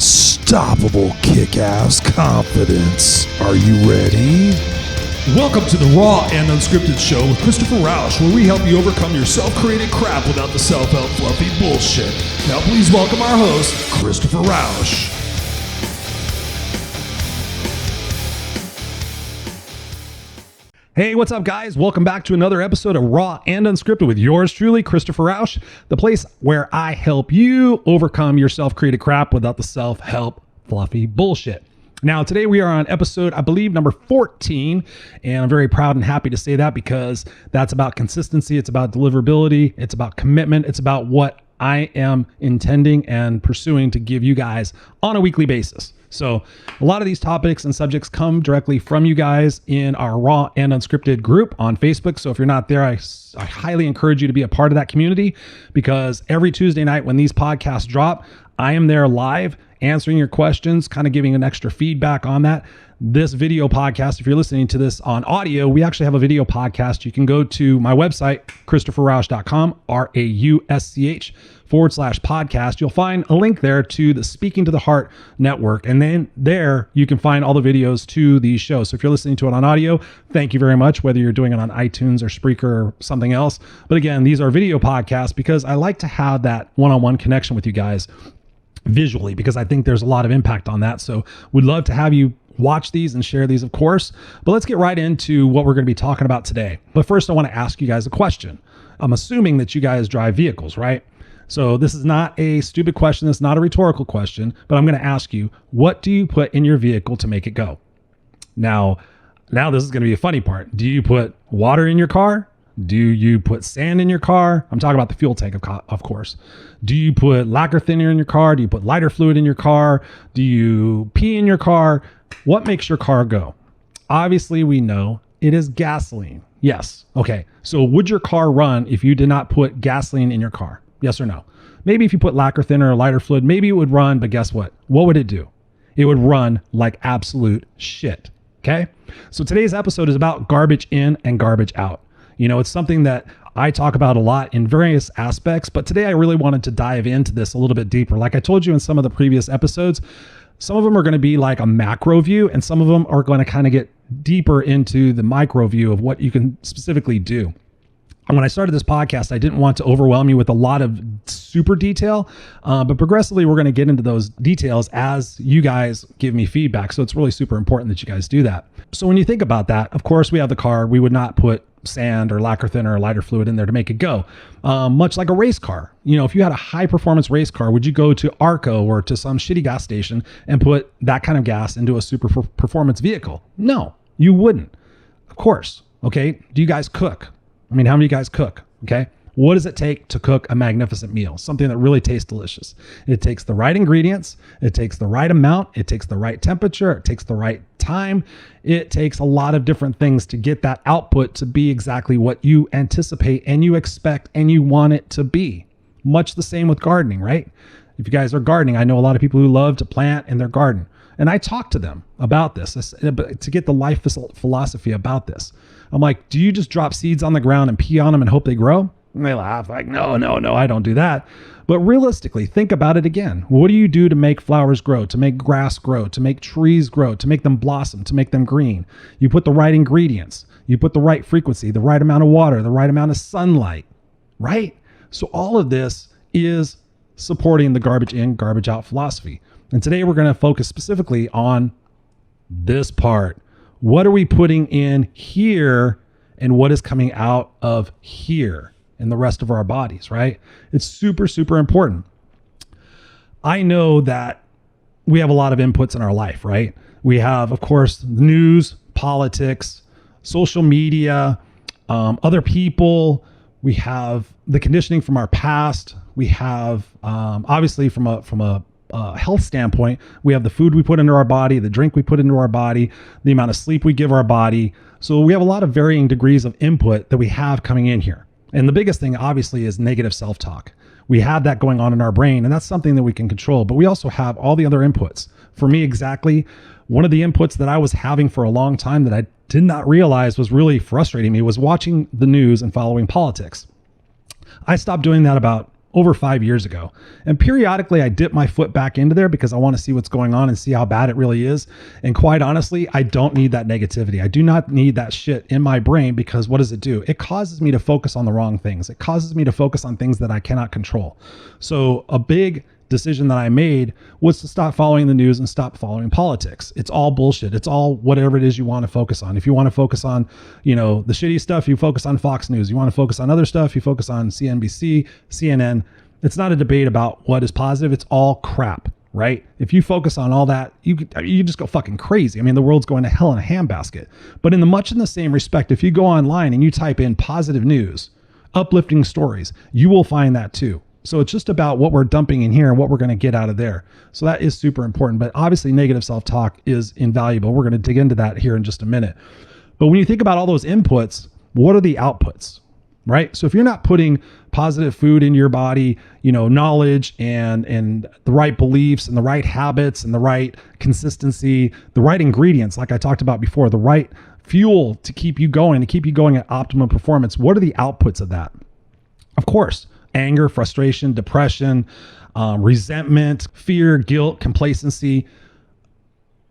unstoppable kick-ass confidence. Are you ready? Welcome to the Raw and Unscripted show with Christopher Rausch, where we help you overcome your self-created crap without the self-help fluffy bullshit. Now please welcome our host, Christopher Rausch. Hey, what's up, guys? Welcome back to another episode of Raw and Unscripted with yours truly, Christopher Rausch, the place where I help you overcome your self-created crap without the self-help fluffy bullshit. Now, today we are on episode, I believe, number 14, and I'm very proud and happy to say that because that's about consistency, it's about deliverability, it's about commitment, it's about what I am intending and pursuing to give you guys on a weekly basis. So a lot of these topics and subjects come directly from you guys in our Raw and Unscripted group on Facebook. So if you're not there, I highly encourage you to be a part of that community, because every Tuesday night when these podcasts drop, I am there live answering your questions, kind of giving an extra feedback on that. This video podcast, if you're listening to this on audio, we actually have a video podcast. You can go to my website, ChristopherRausch.com, RAUSCH/podcast. You'll find a link there to the Speaking to the Heart network. And then there you can find all the videos to these shows. So if you're listening to it on audio, thank you very much, whether you're doing it on iTunes or Spreaker or something else. But again, these are video podcasts because I like to have that one-on-one connection with you guys visually, because I think there's a lot of impact on that. So we'd love to have you watch these and share these, of course. But let's get right into what we're going to be talking about today. But first, I want to ask you guys a question. I'm assuming that you guys drive vehicles, right? So this is not a stupid question. It's not a rhetorical question, but I'm going to ask you, what do you put in your vehicle to make it go? Now this is going to be a funny part. Do you put water in your car? Do you put sand in your car? I'm talking about the fuel tank, of course. Do you put lacquer thinner in your car? Do you put lighter fluid in your car? Do you pee in your car? What makes your car go? Obviously, we know it is gasoline. Yes. Okay. So would your car run if you did not put gasoline in your car? Yes or no? Maybe if you put lacquer thinner or lighter fluid, maybe it would run, but guess what? What would it do? It would run like absolute shit. Okay. So today's episode is about garbage in and garbage out. You know, it's something that I talk about a lot in various aspects, but today I really wanted to dive into this a little bit deeper. Like I told you in some of the previous episodes, some of them are going to be like a macro view, and some of them are going to kind of get deeper into the micro view of what you can specifically do. And when I started this podcast, I didn't want to overwhelm you with a lot of super detail, but progressively we're going to get into those details as you guys give me feedback. So it's really super important that you guys do that. So when you think about that, of course, we have the car. We would not put sand or lacquer thinner or lighter fluid in there to make it go. Much like a race car. You know, if you had a high performance race car, would you go to Arco or to some shitty gas station and put that kind of gas into a super performance vehicle? No, you wouldn't. Of course. Okay. Do you guys cook? I mean, how many of you guys cook? Okay. What does it take to cook a magnificent meal? Something that really tastes delicious. It takes the right ingredients. It takes the right amount. It takes the right temperature. It takes the right time. It takes a lot of different things to get that output to be exactly what you anticipate and you expect and you want it to be. Much the same with gardening, right? If you guys are gardening, I know a lot of people who love to plant in their garden. And I talk to them about this to get the life philosophy about this. I'm like, do you just drop seeds on the ground and pee on them and hope they grow? And they laugh like, no, I don't do that. But realistically, think about it again. What do you do to make flowers grow, to make grass grow, to make trees grow, to make them blossom, to make them green? You put the right ingredients. You put the right frequency, the right amount of water, the right amount of sunlight, right? So all of this is supporting the garbage in, garbage out philosophy. And today we're going to focus specifically on this part. What are we putting in here and what is coming out of here? In the rest of our bodies, right? It's super, super important. I know that we have a lot of inputs in our life, right? We have, of course, news, politics, social media, other people. We have the conditioning from our past. We have, obviously, from a health standpoint, we have the food we put into our body, the drink we put into our body, the amount of sleep we give our body. So we have a lot of varying degrees of input that we have coming in here. And the biggest thing, obviously, is negative self-talk. We have that going on in our brain, and that's something that we can control. But we also have all the other inputs. For me, exactly, one of the inputs that I was having for a long time that I did not realize was really frustrating me was watching the news and following politics. I stopped doing that about over 5 years ago. And periodically I dip my foot back into there because I want to see what's going on and see how bad it really is. And quite honestly, I don't need that negativity. I do not need that shit in my brain, because what does it do? It causes me to focus on the wrong things. It causes me to focus on things that I cannot control. So a big decision that I made was to stop following the news and stop following politics. It's all bullshit. It's all whatever it is you want to focus on. If you want to focus on, the shitty stuff, you focus on Fox News. You want to focus on other stuff, you focus on CNBC, CNN. It's not a debate about what is positive. It's all crap, right? If you focus on all that, you just go fucking crazy. I mean, the world's going to hell in a handbasket. But in the same respect, if you go online and you type in positive news, uplifting stories, you will find that too. So it's just about what we're dumping in here and what we're going to get out of there. So that is super important. But obviously negative self-talk is invaluable. We're going to dig into that here in just a minute. But when you think about all those inputs, what are the outputs, right? So if you're not putting positive food in your body, knowledge and the right beliefs and the right habits and the right consistency, the right ingredients, like I talked about before, the right fuel to keep you going at optimum performance, what are the outputs of that? Of course, anger, frustration, depression, resentment, fear, guilt, complacency,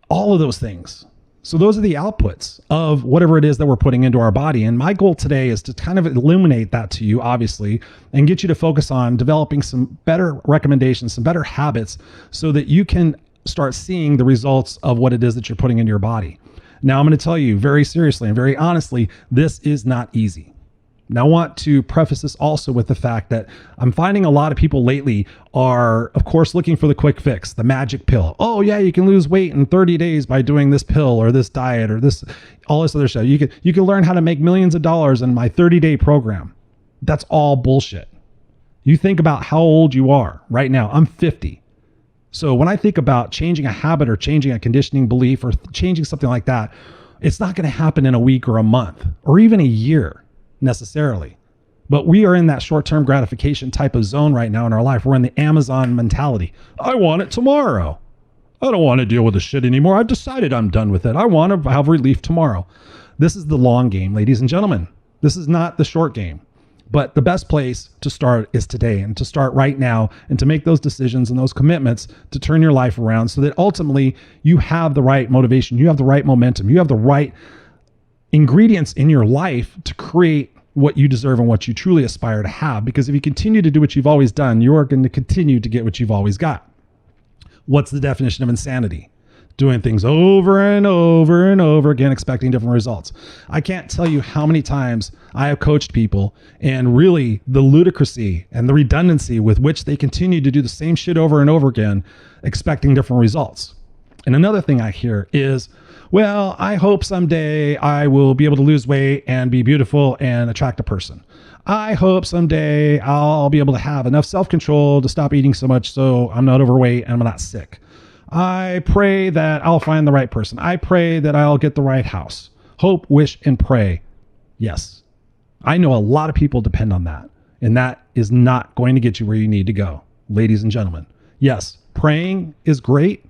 all of those things. So those are the outputs of whatever it is that we're putting into our body. And my goal today is to kind of illuminate that to you, obviously, and get you to focus on developing some better recommendations, some better habits, so that you can start seeing the results of what it is that you're putting into your body. Now, I'm going to tell you very seriously and very honestly, this is not easy. Now, I want to preface this also with the fact that I'm finding a lot of people lately are, of course, looking for the quick fix, the magic pill. Oh yeah, you can lose weight in 30 days by doing this pill or this diet or all this other stuff. You can learn how to make millions of dollars in my 30-day program. That's all bullshit. You think about how old you are right now. I'm 50. So when I think about changing a habit or changing a conditioning belief or changing something like that, it's not going to happen in a week or a month or even a year necessarily. But we are in that short-term gratification type of zone right now in our life. We're in the Amazon mentality. I want it tomorrow. I don't want to deal with this shit anymore. I've decided I'm done with it. I want to have relief tomorrow. This is the long game, ladies and gentlemen. This is not the short game. But the best place to start is today, and to start right now, and to make those decisions and those commitments to turn your life around so that ultimately you have the right motivation, you have the right momentum, you have the right ingredients in your life to create what you deserve and what you truly aspire to have. Because if you continue to do what you've always done, you are going to continue to get what you've always got. What's the definition of insanity? Doing things over and over and over again, expecting different results. I can't tell you how many times I have coached people, and really the ludicrousy and the redundancy with which they continue to do the same shit over and over again, expecting different results. And another thing I hear is, well, I hope someday I will be able to lose weight and be beautiful and attract a person. I hope someday I'll be able to have enough self-control to stop eating so much so I'm not overweight and I'm not sick. I pray that I'll find the right person. I pray that I'll get the right house. Hope, wish, and pray. Yes, I know a lot of people depend on that, and that is not going to get you where you need to go, ladies and gentlemen. Yes, praying is great.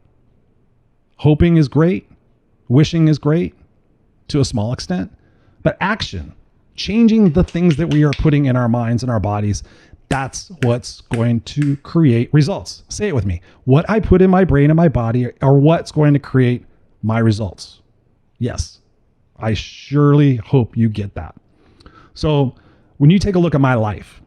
Hoping is great. Wishing is great to a small extent, but action, changing the things that we are putting in our minds and our bodies, that's what's going to create results. Say it with me. What I put in my brain and my body are what's going to create my results. Yes, I surely hope you get that. So when you take a look at my life,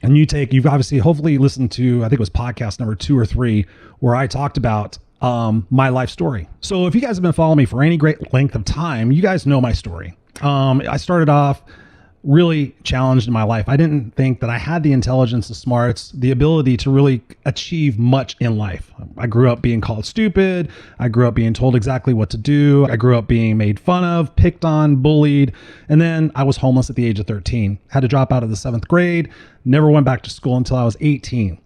and you've obviously hopefully listened to, I think it was podcast number 2 or 3, where I talked about my life story. So if you guys have been following me for any great length of time, you guys know my story. I started off really challenged in my life. I didn't think that I had the intelligence, the smarts, the ability to really achieve much in life. I grew up being called stupid. I grew up being told exactly what to do. I grew up being made fun of, picked on, bullied. And then I was homeless at the age of 13. Had to drop out of the 7th grade. Never went back to school until I was 18.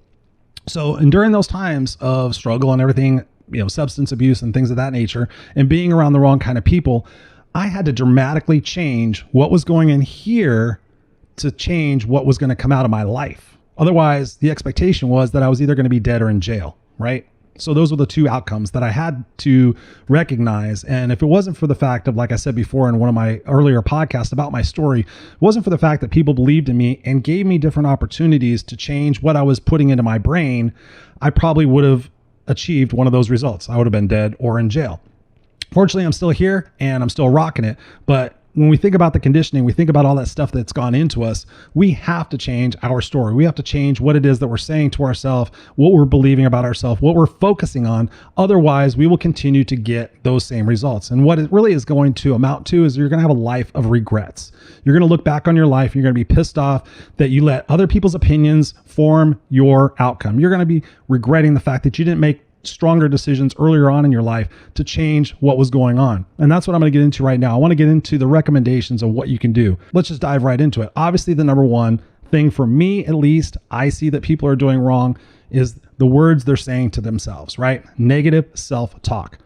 So, and during those times of struggle and everything, substance abuse and things of that nature, and being around the wrong kind of people, I had to dramatically change what was going in here to change what was going to come out of my life. Otherwise, the expectation was that I was either going to be dead or in jail, right? So those were the two outcomes that I had to recognize. And if it wasn't for the fact of, like I said before in one of my earlier podcasts about my story, it wasn't for the fact that people believed in me and gave me different opportunities to change what I was putting into my brain, I probably would have achieved one of those results. I would have been dead or in jail. Fortunately, I'm still here and I'm still rocking it. But when we think about the conditioning, we think about all that stuff that's gone into us, we have to change our story. We have to change what it is that we're saying to ourselves, what we're believing about ourselves, what we're focusing on. Otherwise, we will continue to get those same results. And what it really is going to amount to is you're going to have a life of regrets. You're going to look back on your life. You're going to be pissed off that you let other people's opinions form your outcome. You're going to be regretting the fact that you didn't make stronger decisions earlier on in your life to change what was going on. And that's what I'm going to get into right now. I want to get into the recommendations of what you can do. Let's just dive right into it. Obviously, the number one thing for me, at least, I see that people are doing wrong is the words they're saying to themselves, right? Negative self-talk.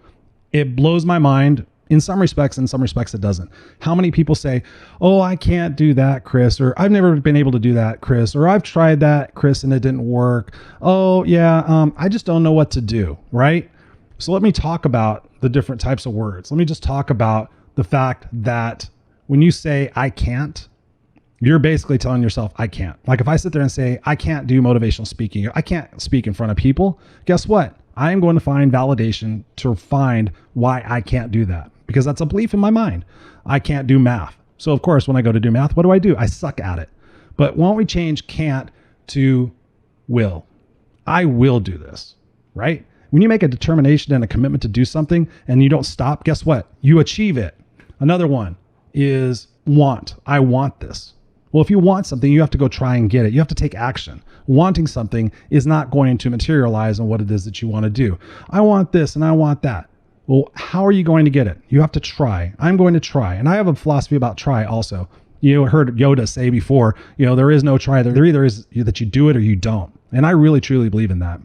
It blows my mind in some respects, in some respects it doesn't. How many people say, oh, I can't do that, Chris, or I've never been able to do that, Chris, or I've tried that, Chris, and it didn't work. Oh, yeah, I just don't know what to do, right? So let me talk about the different types of words. Let me just talk about the fact that when you say, I can't, you're basically telling yourself, I can't. Like if I sit there and say, I can't do motivational speaking, I can't speak in front of people, guess what? I am going to find validation to find why I can't do that, because that's a belief in my mind. I can't do math. So of course, when I go to do math, what do? I suck at it. But why don't we change can't to will? I will do this, right? When you make a determination and a commitment to do something and you don't stop, guess what? You achieve it. Another one is want. I want this. Well, if you want something, you have to go try and get it. You have to take action. Wanting something is not going to materialize on what it is that you want to do. I want this and I want that. Well, how are you going to get it? You have to try. I'm going to try. And I have a philosophy about try also. You heard Yoda say before, there is no try. There either is that you do it or you don't. And I really, truly believe in that.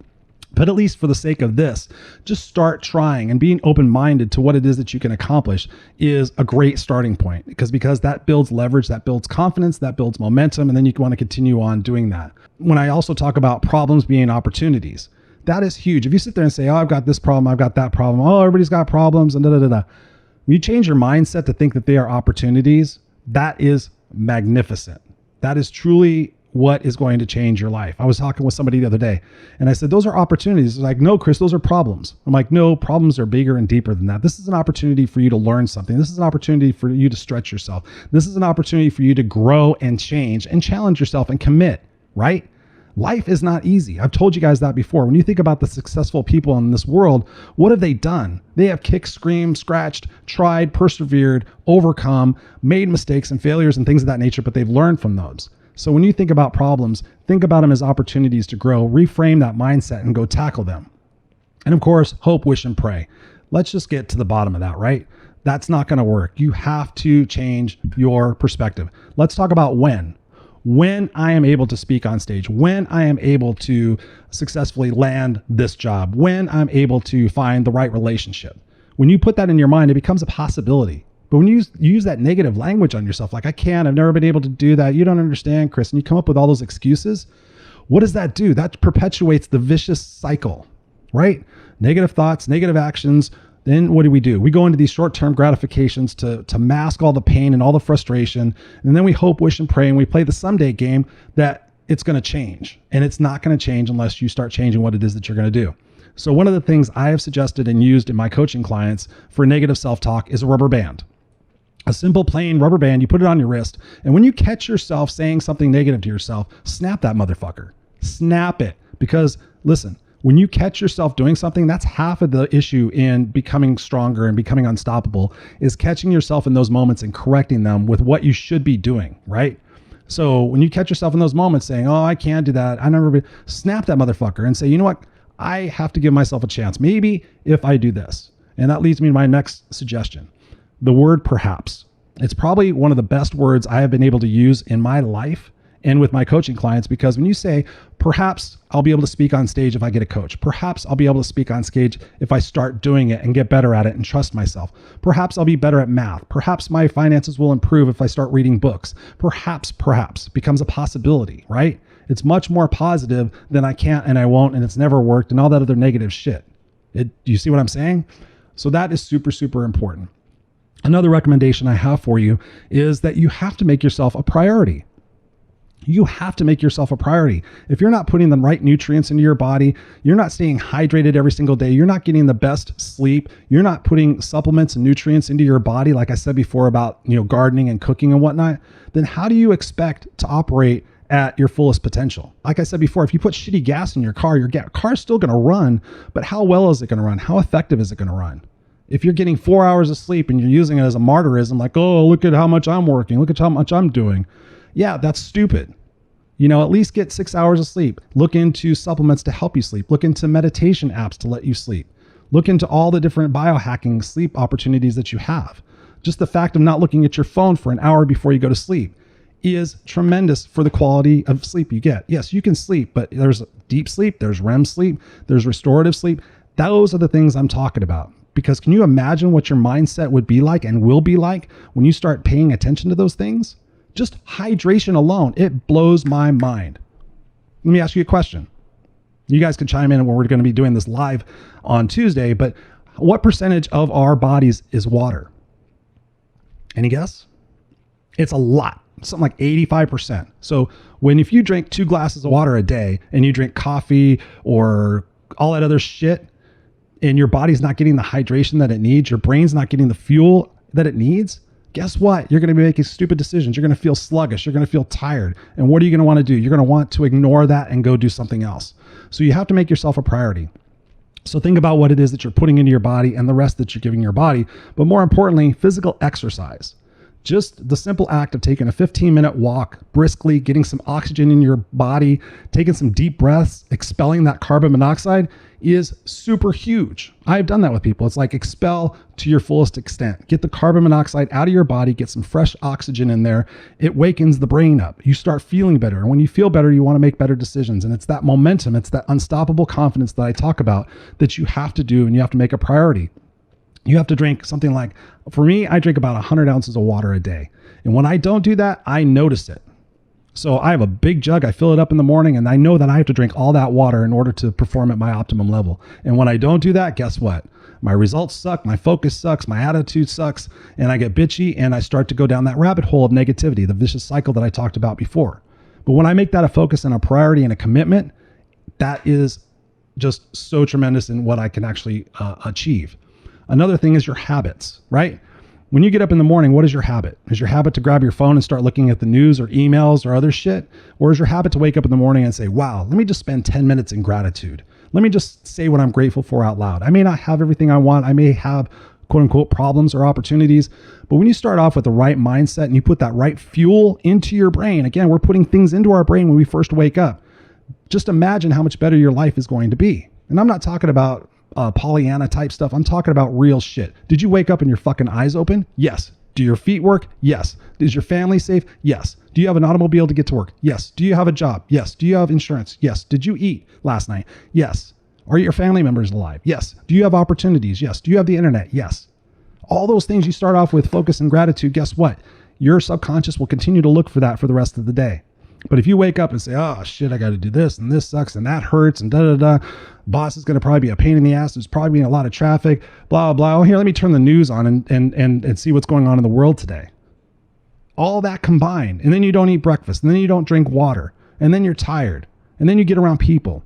But at least for the sake of this, just start trying, and being open-minded to what it is that you can accomplish is a great starting point, because that builds leverage, that builds confidence, that builds momentum, and then you want to continue on doing that. When I also talk about problems being opportunities, that is huge. If you sit there and say, oh, I've got this problem, I've got that problem, oh, everybody's got problems, and When you change your mindset to think that they are opportunities, that is magnificent. That is truly what is going to change your life. I was talking with somebody the other day and I said, those are opportunities. They're like, no, Chris, those are problems. I'm like, no, problems are bigger and deeper than that. This is an opportunity for you to learn something. This is an opportunity for you to stretch yourself. This is an opportunity for you to grow and change and challenge yourself and commit, right? Life is not easy. I've told you guys that before. When you think about the successful people in this world, what have they done? They have kicked, screamed, scratched, tried, persevered, overcome, made mistakes and failures and things of that nature, but they've learned from those. So when you think about problems, think about them as opportunities to grow, reframe that mindset and go tackle them. And of course, hope, wish, and pray. Let's just get to the bottom of that, right? That's not going to work. You have to change your perspective. Let's talk about when. When I am able to speak on stage, when I am able to successfully land this job, when I'm able to find the right relationship. When you put that in your mind, it becomes a possibility. But when you use that negative language on yourself, like, I can't, I've never been able to do that, you don't understand, Chris, and you come up with all those excuses, what does that do? That perpetuates the vicious cycle, right? Negative thoughts, negative actions. Then what do? We go into these short-term gratifications to mask all the pain and all the frustration. And then we hope, wish, and pray, and we play the someday game that it's going to change. And it's not going to change unless you start changing what it is that you're going to do. So one of the things I have suggested and used in my coaching clients for negative self-talk is a rubber band. A simple plain rubber band, you put it on your wrist, and when you catch yourself saying something negative to yourself, snap that motherfucker. Snap it. Because listen, when you catch yourself doing something, that's half of the issue in becoming stronger and becoming unstoppable, is catching yourself in those moments and correcting them with what you should be doing, right? So when you catch yourself in those moments saying, oh, I can't do that, snap that motherfucker and say, you know what? I have to give myself a chance. Maybe if I do this. And that leads me to my next suggestion. The word perhaps. It's probably one of the best words I have been able to use in my life and with my coaching clients, because when you say, perhaps I'll be able to speak on stage if I get a coach. Perhaps I'll be able to speak on stage if I start doing it and get better at it and trust myself. Perhaps I'll be better at math. Perhaps my finances will improve if I start reading books. Perhaps becomes a possibility, right? It's much more positive than I can't and I won't and it's never worked and all that other negative shit. Do you see what I'm saying? So that is super, super important. Another recommendation I have for you is that you have to make yourself a priority. You have to make yourself a priority. If you're not putting the right nutrients into your body, you're not staying hydrated every single day, you're not getting the best sleep, you're not putting supplements and nutrients into your body, like I said before about, gardening and cooking and whatnot, then how do you expect to operate at your fullest potential? Like I said before, if you put shitty gas in your car's still going to run, but how well is it going to run? How effective is it going to run? If you're getting 4 hours of sleep and you're using it as a martyrism, like, oh, look at how much I'm working, look at how much I'm doing. Yeah, that's stupid. At least get 6 hours of sleep. Look into supplements to help you sleep. Look into meditation apps to let you sleep. Look into all the different biohacking sleep opportunities that you have. Just the fact of not looking at your phone for an hour before you go to sleep is tremendous for the quality of sleep you get. Yes, you can sleep, but there's deep sleep, there's REM sleep, there's restorative sleep. Those are the things I'm talking about. Because can you imagine what your mindset would be like and will be like when you start paying attention to those things? Just hydration alone, it blows my mind. Let me ask you a question. You guys can chime in when we're going to be doing this live on Tuesday, but what percentage of our bodies is water? Any guess? It's a lot, something like 85%. So if you drink 2 glasses of water a day and you drink coffee or all that other shit, and your body's not getting the hydration that it needs, your brain's not getting the fuel that it needs, guess what? You're going to be making stupid decisions. You're going to feel sluggish. You're going to feel tired. And what are you going to want to do? You're going to want to ignore that and go do something else. So you have to make yourself a priority. So think about what it is that you're putting into your body and the rest that you're giving your body. But more importantly, physical exercise. Just the simple act of taking a 15-minute walk briskly, getting some oxygen in your body, taking some deep breaths, expelling that carbon monoxide is super huge. I've done that with people. It's like expel to your fullest extent. Get the carbon monoxide out of your body, get some fresh oxygen in there. It wakens the brain up. You start feeling better. And when you feel better, you want to make better decisions. And it's that momentum, it's that unstoppable confidence that I talk about that you have to do and you have to make a priority. You have to drink something like, for me, I drink about 100 ounces of water a day. And when I don't do that, I notice it. So I have a big jug, I fill it up in the morning, and I know that I have to drink all that water in order to perform at my optimum level. And when I don't do that, guess what? My results suck, my focus sucks, my attitude sucks, and I get bitchy and I start to go down that rabbit hole of negativity, the vicious cycle that I talked about before. But when I make that a focus and a priority and a commitment, that is just so tremendous in what I can actually achieve. Another thing is your habits, right? When you get up in the morning, what is your habit? Is your habit to grab your phone and start looking at the news or emails or other shit? Or is your habit to wake up in the morning and say, wow, let me just spend 10 minutes in gratitude. Let me just say what I'm grateful for out loud. I may not have everything I want. I may have quote unquote problems or opportunities. But when you start off with the right mindset and you put that right fuel into your brain, again, we're putting things into our brain when we first wake up. Just imagine how much better your life is going to be. And I'm not talking about Pollyanna type stuff. I'm talking about real shit. Did you wake up and your fucking eyes open? Yes. Do your feet work? Yes. Is your family safe? Yes. Do you have an automobile to get to work? Yes. Do you have a job? Yes. Do you have insurance? Yes. Did you eat last night? Yes. Are your family members alive? Yes. Do you have opportunities? Yes. Do you have the internet? Yes. All those things you start off with focus and gratitude, guess what? Your subconscious will continue to look for that for the rest of the day. But if you wake up and say, oh shit, I got to do this and this sucks and that hurts and boss is going to probably be a pain in the ass. There's probably being a lot of traffic, blah, blah. Oh, here, let me turn the news on and see what's going on in the world today. All that combined. And then you don't eat breakfast and then you don't drink water and then you're tired and then you get around people.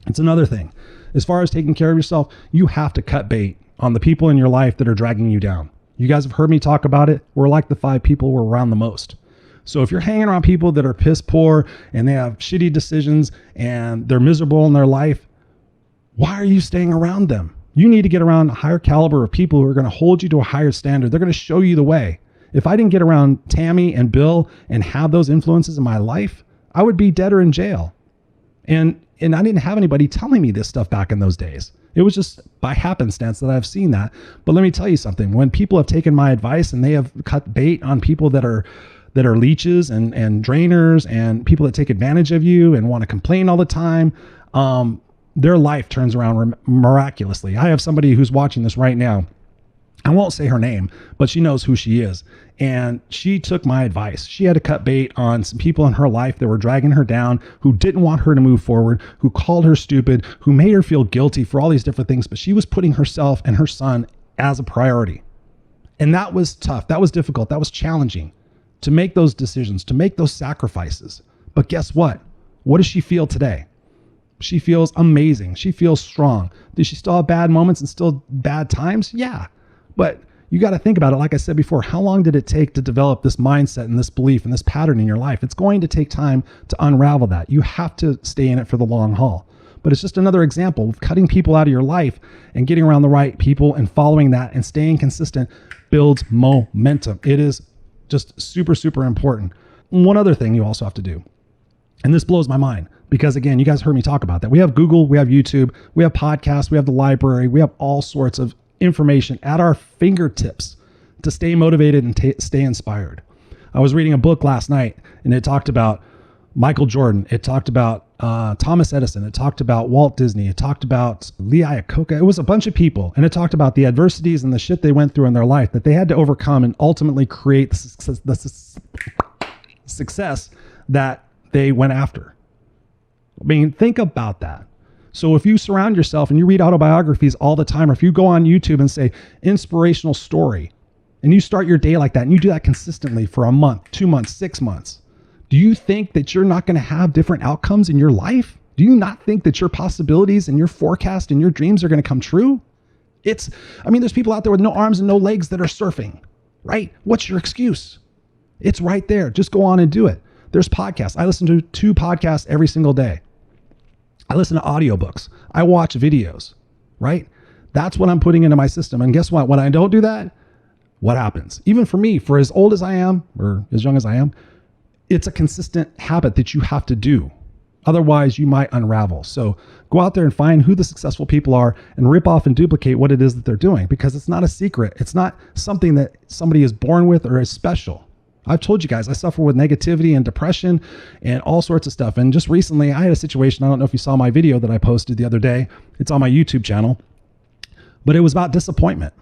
It's another thing. As far as taking care of yourself, you have to cut bait on the people in your life that are dragging you down. You guys have heard me talk about it. We're like the 5 people we're around the most. So if you're hanging around people that are piss poor and they have shitty decisions and they're miserable in their life, why are you staying around them? You need to get around a higher caliber of people who are going to hold you to a higher standard. They're going to show you the way. If I didn't get around Tammy and Bill and have those influences in my life, I would be dead or in jail. And I didn't have anybody telling me this stuff back in those days. It was just by happenstance that I've seen that. But let me tell you something. When people have taken my advice and they have cut bait on people that are leeches and drainers and people that take advantage of you and want to complain all the time, their life turns around miraculously. I have somebody who's watching this right now. I won't say her name, but she knows who she is. And she took my advice. She had to cut bait on some people in her life that were dragging her down, who didn't want her to move forward, who called her stupid, who made her feel guilty for all these different things. But she was putting herself and her son as a priority. And that was tough. That was difficult. That was challenging to make those decisions, to make those sacrifices. But guess what? What does she feel today? She feels amazing. She feels strong. Does she still have bad moments and still bad times? Yeah. But you got to think about it. Like I said before, how long did it take to develop this mindset and this belief and this pattern in your life? It's going to take time to unravel that. You have to stay in it for the long haul. But it's just another example of cutting people out of your life and getting around the right people and following that and staying consistent builds momentum. It is just super, super important. One other thing you also have to do, and this blows my mind because, again, you guys heard me talk about that. We have Google, we have YouTube, we have podcasts, we have the library, we have all sorts of information at our fingertips to stay motivated and stay inspired. I was reading a book last night and it talked about Michael Jordan. It talked about Thomas Edison. It talked about Walt Disney. It talked about Lee Iacocca. It was a bunch of people. And it talked about the adversities and the shit they went through in their life that they had to overcome and ultimately create the success that they went after. I mean, think about that. So if you surround yourself and you read autobiographies all the time, or if you go on YouTube and say inspirational story, and you start your day like that, and you do that consistently for a month, 2 months, 6 months, do you think that you're not going to have different outcomes in your life? Do you not think that your possibilities and your forecast and your dreams are going to come true? There's people out there with no arms and no legs that are surfing, right? What's your excuse? It's right there. Just go on and do it. There's podcasts. I listen to 2 podcasts every single day. I listen to audiobooks. I watch videos, right? That's what I'm putting into my system. And guess what? When I don't do that, what happens? Even for me, for as old as I am, or as young as I am, it's a consistent habit that you have to do. Otherwise, you might unravel. So go out there and find who the successful people are and rip off and duplicate what it is that they're doing, because it's not a secret. It's not something that somebody is born with or is special. I've told you guys, I suffer with negativity and depression and all sorts of stuff. And just recently, I had a situation. I don't know if you saw my video that I posted the other day. It's on my YouTube channel, but it was about disappointment.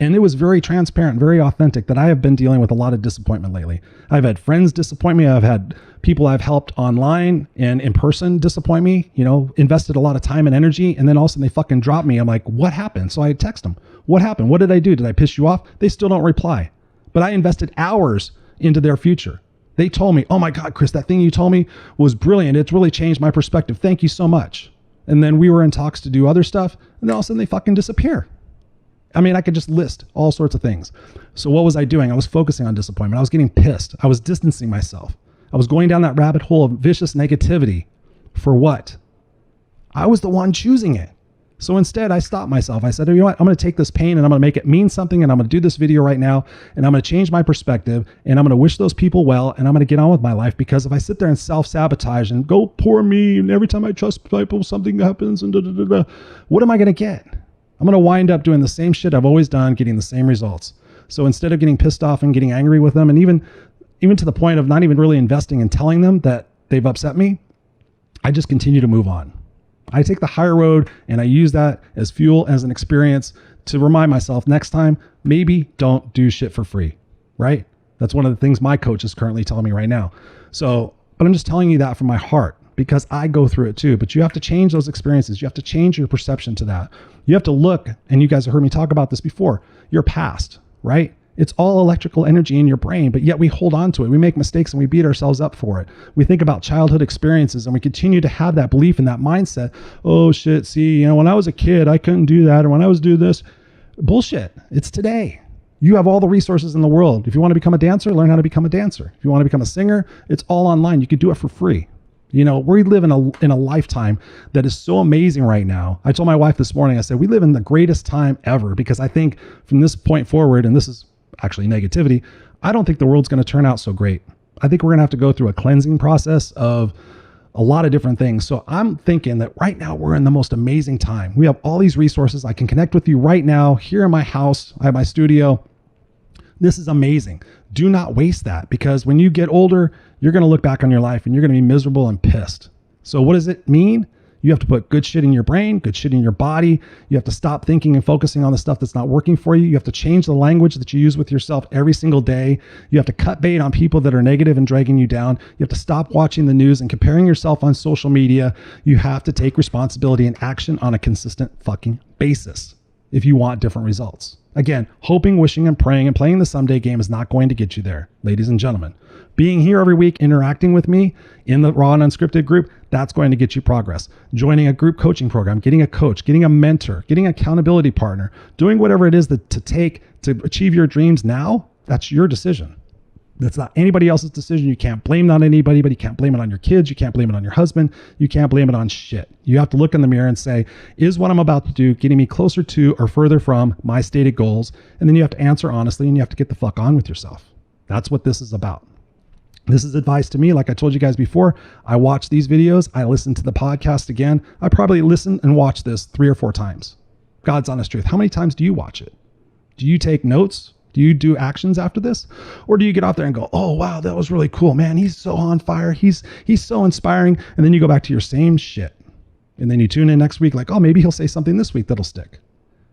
And it was very transparent, very authentic that I have been dealing with a lot of disappointment lately. I've had friends disappoint me. I've had people I've helped online and in person disappoint me, invested a lot of time and energy. And then all of a sudden they fucking drop me. I'm like, what happened? So I text them. What happened? What did I do? Did I piss you off? They still don't reply. But I invested hours into their future. They told me, oh my God, Chris, that thing you told me was brilliant. It's really changed my perspective. Thank you so much. And then we were in talks to do other stuff. And then all of a sudden they fucking disappear. I could just list all sorts of things. So what was I doing? I was focusing on disappointment. I was getting pissed. I was distancing myself. I was going down that rabbit hole of vicious negativity. For what? I was the one choosing it. So instead, I stopped myself. I said, you know what? I'm going to take this pain and I'm going to make it mean something. And I'm going to do this video right now. And I'm going to change my perspective. And I'm going to wish those people well. And I'm going to get on with my life. Because if I sit there and self-sabotage and go, poor me, and every time I trust people, something happens, and what am I going to get? I'm going to wind up doing the same shit I've always done, getting the same results. So instead of getting pissed off and getting angry with them, and even to the point of not even really investing and telling them that they've upset me, I just continue to move on. I take the higher road and I use that as fuel, as an experience to remind myself next time, maybe don't do shit for free, right? That's one of the things my coach is currently telling me right now. So, but I'm just telling you that from my heart because I go through it too. But you have to change those experiences. You have to change your perception to that. You have to look, and you guys have heard me talk about this before, your past, right? It's all electrical energy in your brain, but yet we hold on to it. We make mistakes and we beat ourselves up for it. We think about childhood experiences and we continue to have that belief and that mindset. Oh shit, see, when I was a kid, I couldn't do that. Or when I was doing this, bullshit. It's today. You have all the resources in the world. If you want to become a dancer, learn how to become a dancer. If you want to become a singer, it's all online. You could do it for free. We live in a lifetime that is so amazing right now. I told my wife this morning, I said, we live in the greatest time ever, because I think from this point forward, and this is actually negativity, I don't think the world's going to turn out so great. I think we're going to have to go through a cleansing process of a lot of different things. So I'm thinking that right now we're in the most amazing time. We have all these resources. I can connect with you right now here in my house. I have my studio. This is amazing. Do not waste that, because when you get older, you're going to look back on your life and you're going to be miserable and pissed. So what does it mean? You have to put good shit in your brain, good shit in your body. You have to stop thinking and focusing on the stuff that's not working for you. You have to change the language that you use with yourself every single day. You have to cut bait on people that are negative and dragging you down. You have to stop watching the news and comparing yourself on social media. You have to take responsibility and action on a consistent fucking basis if you want different results. Again, hoping, wishing, and praying and playing the someday game is not going to get you there, ladies and gentlemen. Being here every week, interacting with me in the Raw and Unscripted group, that's going to get you progress. Joining a group coaching program, getting a coach, getting a mentor, getting an accountability partner, doing whatever it is that to take to achieve your dreams now, that's your decision. That's not anybody else's decision. You can't blame it on anybody, but you can't blame it on your kids. You can't blame it on your husband. You can't blame it on shit. You have to look in the mirror and say, is what I'm about to do getting me closer to or further from my stated goals? And then you have to answer honestly, and you have to get the fuck on with yourself. That's what this is about. This is advice to me. Like I told you guys before, I watch these videos. I listen to the podcast again. I probably listen and watch this 3 or 4 times. God's honest truth. How many times do you watch it? Do you take notes? Do you do actions after this? Or do you get out there and go, oh, wow, that was really cool, man. He's so on fire. He's so inspiring. And then you go back to your same shit. And then you tune in next week like, oh, maybe he'll say something this week that'll stick.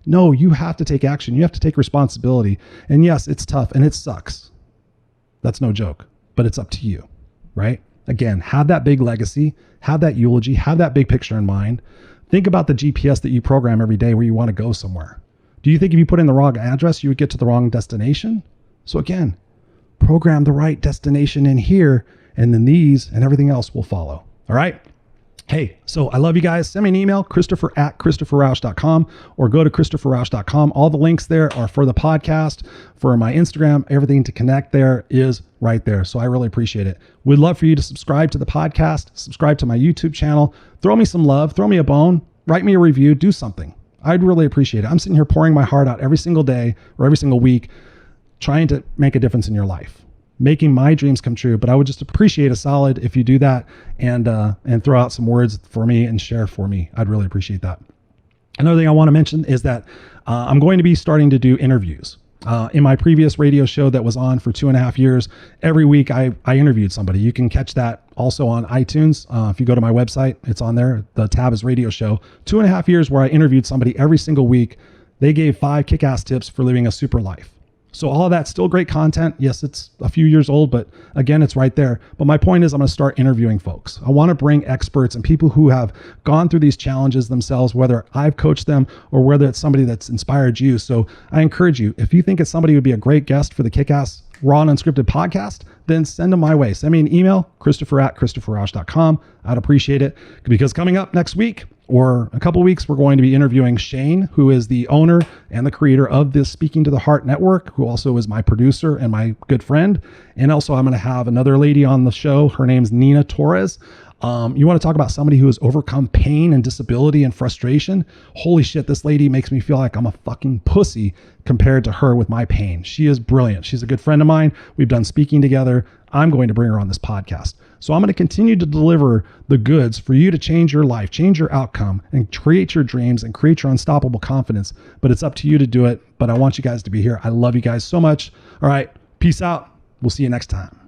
No, you have to take action. You have to take responsibility. And yes, it's tough and it sucks. That's no joke, but it's up to you, right? Again, have that big legacy, have that eulogy, have that big picture in mind. Think about the GPS that you program every day where you want to go somewhere. Do you think if you put in the wrong address, you would get to the wrong destination? So again, program the right destination in here, and then these and everything else will follow. All right. Hey, so I love you guys. Send me an email, Christopher@ChristopherRausch.com, or go to ChristopherRausch.com. All the links there are for the podcast, for my Instagram. Everything to connect there is right there. So I really appreciate it. We'd love for you to subscribe to the podcast, subscribe to my YouTube channel, throw me some love, throw me a bone, write me a review, do something. I'd really appreciate it. I'm sitting here pouring my heart out every single day or every single week, trying to make a difference in your life, making my dreams come true. But I would just appreciate a solid if you do that and throw out some words for me and share for me. I'd really appreciate that. Another thing I want to mention is that I'm going to be starting to do interviews. In my previous radio show that was on for 2.5 years, every week I interviewed somebody. You can catch that also on iTunes. If you go to my website, it's on there. The tab is radio show. 2.5 years where I interviewed somebody every single week. They gave 5 kick-ass tips for living a super life. So all of that's still great content. Yes, it's a few years old, but again, it's right there. But my point is I'm going to start interviewing folks. I want to bring experts and people who have gone through these challenges themselves, whether I've coached them or whether it's somebody that's inspired you. So I encourage you, if you think it's somebody who would be a great guest for the Kick-Ass Raw and Unscripted podcast, then send them my way. Send me an email, Christopher@ChristopherRausch.com. I'd appreciate it, because coming up next week, or a couple weeks, we're going to be interviewing Shane, who is the owner and the creator of this Speaking to the Heart network, who also is my producer and my good friend. And also I'm going to have another lady on the show. Her name's Nina Torres. You want to talk about somebody who has overcome pain and disability and frustration? Holy shit, this lady makes me feel like I'm a fucking pussy compared to her with my pain. She is brilliant. She's a good friend of mine. We've done speaking together. I'm going to bring her on this podcast. So I'm going to continue to deliver the goods for you to change your life, change your outcome, and create your dreams and create your unstoppable confidence. But it's up to you to do it. But I want you guys to be here. I love you guys so much. All right. Peace out. We'll see you next time.